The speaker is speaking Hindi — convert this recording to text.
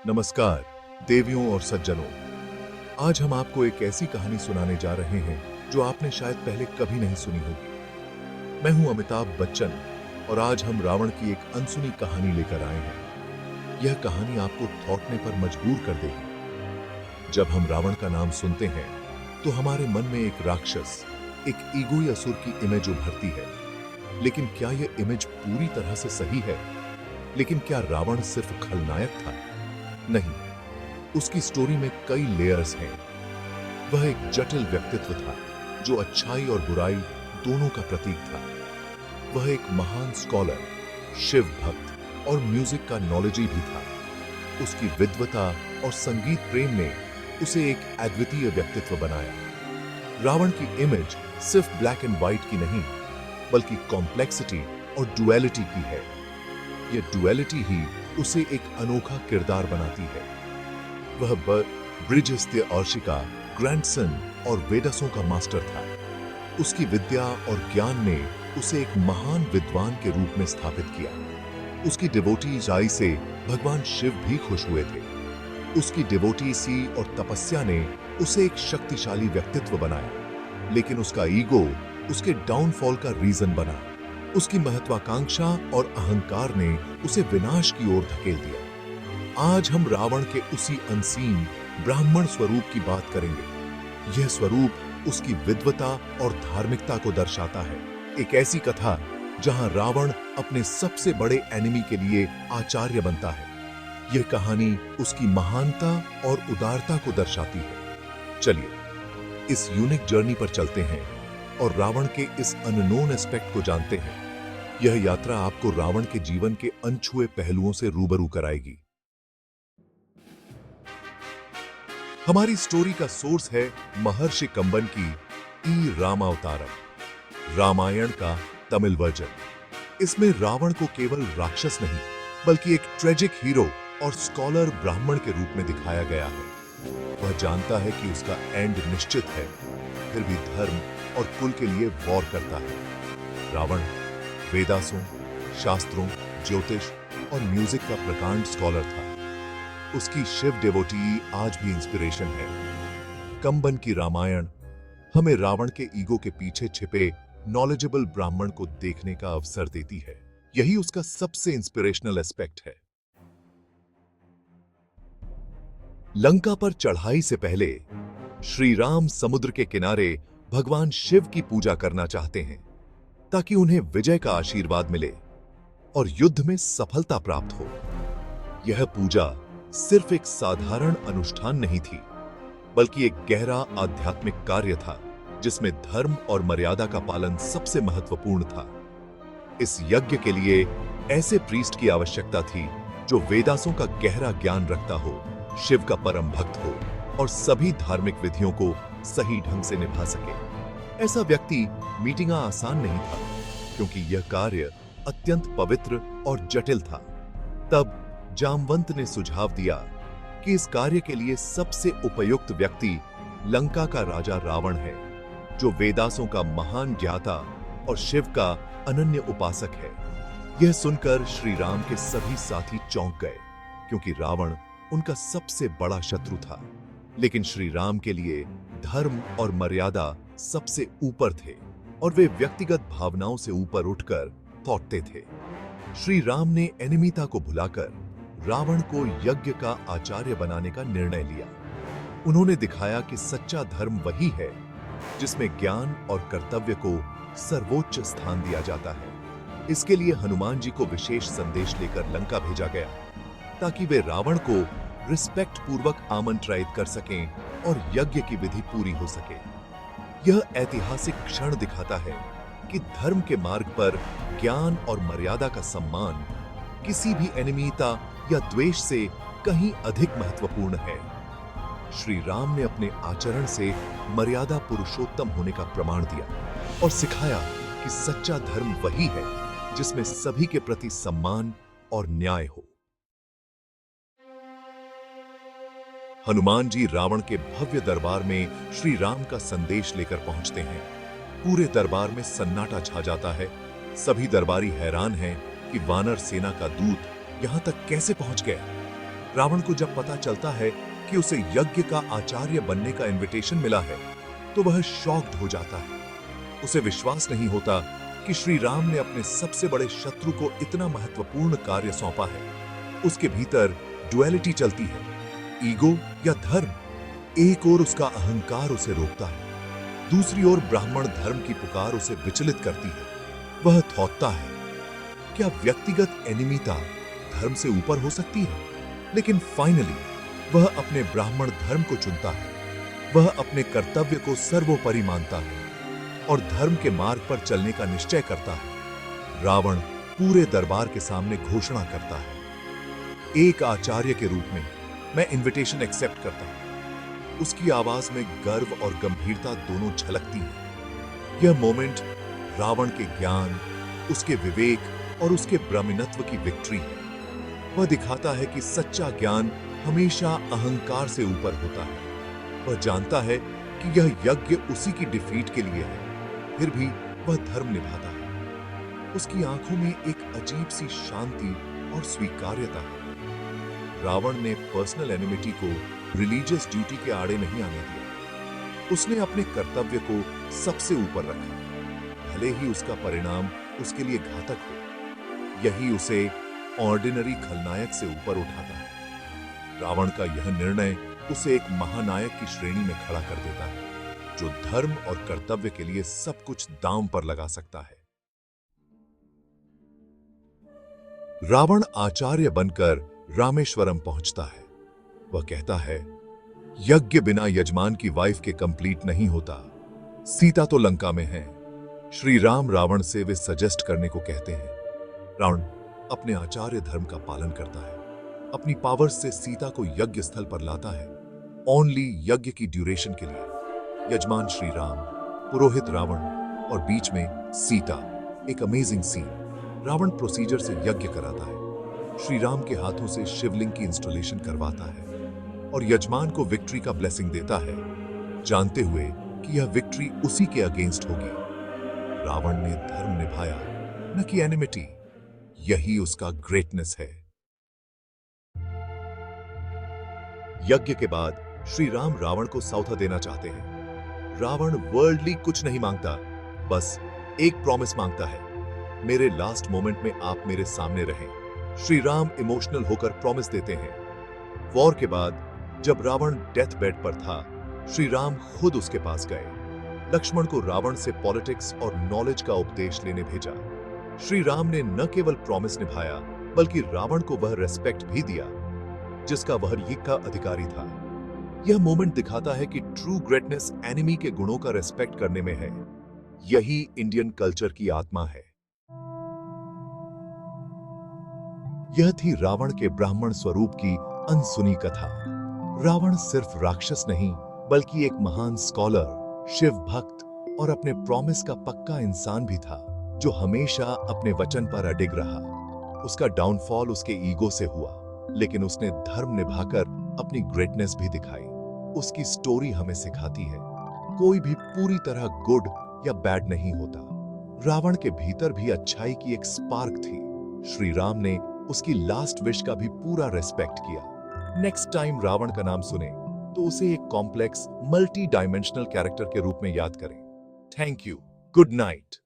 नमस्कार देवियों और सज्जनों। आज हम आपको एक ऐसी कहानी सुनाने जा रहे हैं जो आपने शायद पहले कभी नहीं सुनी होगी। मैं हूं अमिताभ बच्चन और आज हम रावण की एक अनसुनी कहानी लेकर आए हैं। यह कहानी आपको थौकने पर मजबूर कर देगी। जब हम रावण का नाम सुनते हैं तो हमारे मन में एक राक्षस, एक ईगोई असुर की इमेज उभरती है। लेकिन क्या यह इमेज पूरी तरह से सही है? लेकिन क्या रावण सिर्फ खलनायक था? नहीं, उसकी स्टोरी में कई लेयर्स हैं। वह एक जटिल व्यक्तित्व था जो अच्छाई और बुराई दोनों का प्रतीक था। वह एक महान स्कॉलर, शिव भक्त और म्यूजिक का नॉलेजी भी था। उसकी विद्वता और संगीत प्रेम ने उसे एक अद्वितीय व्यक्तित्व बनाया। रावण की इमेज सिर्फ ब्लैक एंड व्हाइट की नहीं, बल्कि कॉम्प्लेक्सिटी और डुअलिटी की है। यह डुअलिटी ही उसे एक अनोखा किरदार बनाती है। वह ब्रिजेस्त्य अर्शिका, ग्रैंडसन और वेदासों का मास्टर था। उसकी विद्या और ज्ञान ने उसे एक महान विद्वान के रूप में स्थापित किया। उसकी डिवोटीज आई से भगवान शिव भी खुश हुए थे। उसकी डिवोटीसी और तपस्या ने उसे एक शक्तिशाली व्यक्तित्व बनाया। लेकिन उसका ईगो उसके डाउनफॉल का रीजन बना। उसकी महत्वाकांक्षा और अहंकार ने उसे विनाश की ओर धकेल दिया। आज हम रावण के उसी अनसीन ब्राह्मण स्वरूप की बात करेंगे। यह स्वरूप उसकी विद्वता और धार्मिकता को दर्शाता है। एक ऐसी कथा जहां रावण अपने सबसे बड़े एनिमी के लिए आचार्य बनता है। यह कहानी उसकी महानता और उदारता को दर्शाती है। चलिए इस यूनिक जर्नी पर चलते हैं और रावण के इस अननोन एस्पेक्ट को जानते हैं। यह यात्रा आपको रावण के जीवन के अनछुए पहलुओं से रूबरू कराएगी। हमारी स्टोरी का सोर्स है महर्षि कंबन की ई रामावतारम, रामायण का तमिल वर्जन। इसमें रावण को केवल राक्षस नहीं, बल्कि एक ट्रेजिक हीरो और स्कॉलर ब्राह्मण के रूप में दिखाया गया है। वह जानता है कि उसका एंड निश्चित है, फिर भी धर्म और कुल के लिए वॉर करता है। रावण वेदासों, शास्त्रों, ज्योतिष और म्यूजिक का प्रकांड स्कॉलर था। उसकी शिव डिवोटी आज भी इंस्पिरेशन है। कंबन की रामायण हमें रावण के ईगो के पीछे छिपे नॉलेजेबल ब्राह्मण को देखने का अवसर देती है। यही उसका सबसे इंस्पिरेशनल एस्पेक्ट है। लंका पर चढ़ाई से पहले श्री राम समुद्र के किनारे भगवान शिव की पूजा करना चाहते हैं ताकि उन्हें विजय का आशीर्वाद मिले और युद्ध में सफलता प्राप्त हो। यह पूजा सिर्फ एक साधारण अनुष्ठान नहीं थी, बल्कि एक गहरा आध्यात्मिक कार्य था जिसमें धर्म और मर्यादा का पालन सबसे महत्वपूर्ण था। इस यज्ञ के लिए ऐसे प्रीस्ट की आवश्यकता थी जो वेदासों का गहरा ज्ञान रखता हो, शिव का परम भक्त हो और सभी धार्मिक विधियों को सही ढंग से निभा सके। ऐसा व्यक्ति मीटिंगा आसान नहीं था, क्योंकि यह कार्य अत्यंत पवित्र और जटिल था। तब जामवंत ने सुझाव दिया कि इस कार्य के लिए सबसे उपयुक्त व्यक्ति लंका का राजा रावण है, जो वेदासों का महान ज्ञाता और शिव का अनन्य उपासक है। यह सुनकर श्री राम के सभी साथी चौंक गए, क्योंकि रावण उनका सबसे बड़ा शत्रु था। लेकिन श्री राम के लिए धर्म और मर्यादा सबसे ऊपर थे और वे व्यक्तिगत भावनाओं से ऊपर उठकर थौकते थे। श्री राम ने एनिमिता को भुलाकर रावण को यज्ञ का आचार्य बनाने का निर्णय लिया। उन्होंने दिखाया कि सच्चा धर्म वही है जिसमें ज्ञान और कर्तव्य को सर्वोच्च स्थान दिया जाता है। इसके लिए हनुमान जी को विशेष संदेश लेकर लंका भेजा गया, ताकि वे रावण को रिस्पेक्ट पूर्वक आमंत्रित कर सकें और यज्ञ की विधि पूरी हो सके। यह ऐतिहासिक क्षण दिखाता है कि धर्म के मार्ग पर ज्ञान और मर्यादा का सम्मान किसी भी एनिमिता या द्वेष से कहीं अधिक महत्वपूर्ण है। श्री राम ने अपने आचरण से मर्यादा पुरुषोत्तम होने का प्रमाण दिया और सिखाया कि सच्चा धर्म वही है जिसमें सभी के प्रति सम्मान और न्याय हो। हनुमान जी रावण के भव्य दरबार में श्री राम का संदेश लेकर पहुंचते हैं। पूरे दरबार में सन्नाटा छा जाता है। सभी दरबारी हैरान हैं कि वानर सेना का दूत यहां तक कैसे पहुंच गया। रावण को जब पता चलता है कि उसे यज्ञ का आचार्य बनने का इनविटेशन मिला है तो वह शॉक्ड हो जाता है। उसे विश्वास नहीं होता कि श्री राम ने अपने सबसे बड़े शत्रु को इतना महत्वपूर्ण कार्य सौंपा है। उसके भीतर डुअलिटी चलती है, ईगो या धर्म। एक ओर उसका अहंकार उसे रोकता है, दूसरी ओर ब्राह्मण धर्म की पुकार उसे विचलित करती है। वह थौकता है, क्या व्यक्तिगत एनिमिता धर्म से ऊपर हो सकती है? लेकिन फाइनली वह अपने ब्राह्मण धर्म को चुनता है। वह अपने कर्तव्य को सर्वोपरि मानता है और धर्म के मार्ग पर चलने का निश्चय करता है। रावण पूरे दरबार के सामने घोषणा करता है, एक आचार्य के रूप में मैं इनविटेशन एक्सेप्ट करता हूं। उसकी आवाज में गर्व और गंभीरता दोनों झलकती हैं। यह मोमेंट रावण के ज्ञान, उसके विवेक और उसके ब्राह्मणत्व की विक्ट्री है। वह दिखाता है कि सच्चा ज्ञान हमेशा अहंकार से ऊपर होता है। वह जानता है कि यह यज्ञ उसी की डिफीट के लिए है, फिर भी वह धर्म निभाता है। उसकी आंखों में एक अजीब सी शांति और स्वीकार्यता है। रावण ने पर्सनल एनिमिटी को रिलीजियस ड्यूटी के आड़े नहीं आने दिया। उसने अपने कर्तव्य को सबसे ऊपर रखा, भले ही उसका परिणाम उसके लिए घातक हो। यही उसे ऑर्डिनरी खलनायक से ऊपर उठाता है। रावण का यह निर्णय उसे एक महानायक की श्रेणी में खड़ा कर देता है, जो धर्म और कर्तव्य के लिए सब कुछ दांव पर लगा सकता है। रावण आचार्य बनकर रामेश्वरम पहुंचता है। वह कहता है, यज्ञ बिना यजमान की वाइफ के कंप्लीट नहीं होता। सीता तो लंका में है। श्री राम रावण से वे सजेस्ट करने को कहते हैं। रावण अपने आचार्य धर्म का पालन करता है, अपनी पावर्स से सीता को यज्ञ स्थल पर लाता है, ओनली यज्ञ की ड्यूरेशन के लिए। यजमान श्री राम, पुरोहित रावण और बीच में सीता, एक अमेजिंग सीन। रावण प्रोसीजर से यज्ञ कराता है, श्री राम के हाथों से शिवलिंग की इंस्टॉलेशन करवाता है और यजमान को विक्ट्री का ब्लेसिंग देता है, जानते हुए कि यह विक्ट्री उसी के अगेंस्ट होगी। रावण ने धर्म निभाया, न कि एनिमिटी। यही उसका ग्रेटनेस है। यज्ञ के बाद श्री राम रावण को सौदा देना चाहते हैं। रावण वर्ल्डली कुछ नहीं मांगता, बस एक प्रॉमिस मांगता है, मेरे लास्ट मोमेंट में आप मेरे सामने रहें। श्री राम इमोशनल होकर प्रॉमिस देते हैं। वॉर के बाद जब रावण डेथ बेड पर था, श्री राम खुद उसके पास गए। लक्ष्मण को रावण से पॉलिटिक्स और नॉलेज का उपदेश लेने भेजा। श्री राम ने न केवल प्रॉमिस निभाया, बल्कि रावण को वह रेस्पेक्ट भी दिया जिसका वह यज्ञ का अधिकारी था। यह मोमेंट दिखाता है कि ट्रू ग्रेटनेस एनिमी के गुणों का रेस्पेक्ट करने में है। यही इंडियन कल्चर की आत्मा है। यह थी रावण के ब्राह्मण स्वरूप की अनसुनी कथा। रावण सिर्फ राक्षस नहीं, बल्कि एक महान स्कॉलर, शिव भक्त और अपने प्रॉमिस का पक्का इंसान भी था, जो हमेशा अपने वचन पर अडिग रहा। उसका डाउनफॉल उसके ईगो से हुआ, लेकिन उसने धर्म निभाकर अपनी ग्रेटनेस भी दिखाई। उसकी स्टोरी हमें सिखाती है, कोई भी पूरी तरह गुड या बैड नहीं होता। रावण के भीतर भी अच्छाई की एक स्पार्क थी। श्री राम ने उसकी लास्ट विश का भी पूरा रेस्पेक्ट किया। नेक्स्ट टाइम रावण का नाम सुने तो उसे एक कॉम्प्लेक्स, मल्टी डायमेंशनल कैरेक्टर के रूप में याद करें। Thank you. Good night.